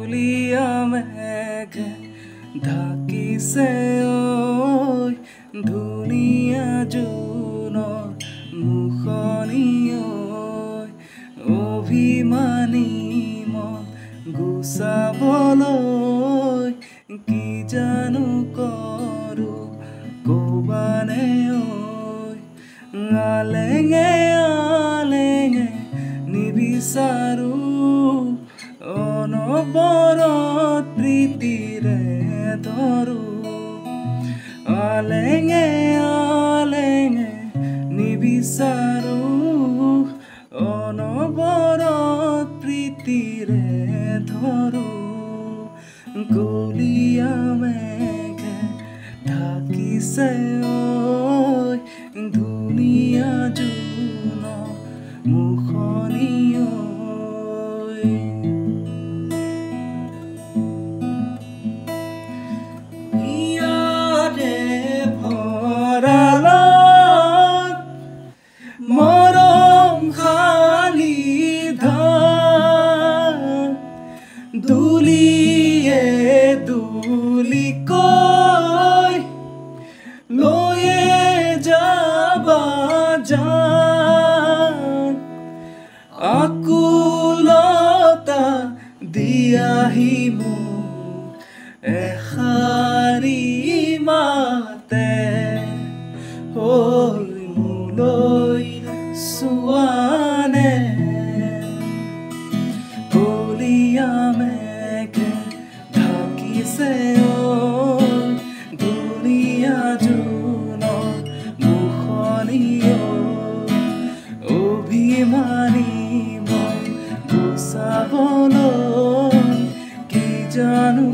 কুলিয়া মেঘে ঢাকিছে ঐ ধুনীয়া জোনৰ মুখনি ঐ অভিমানী মন গুচাবলৈ কি জানো কৰো কবানে ঐ আলেঙে আলেঙে নিবিচাৰো অনবৰত প্ৰীতিৰে ধৰো আলেঙে আলেঙে নিবিচাৰো অনবৰত প্ৰীতিৰে ধৰো কুলিয়া মেঘে ঢাকিছে ঐ ধুনীয়া জোনৰ মুখনি ঐ ইয়াৰে ভঁৰালত মৰম খালি ধান দুলিয়ে দুলিকৈ লৈয়ে যাবা জান আকুলতা দিয়াহি মোক এষাৰি মাতে হৈ মোলৈ চোৱানে কুলিয়া মেঘে ঢাকিছে ঐ ধুনীয়া জোনৰ মুখনি ঐ অভিমানী মন গুচাবলৈ কি জানো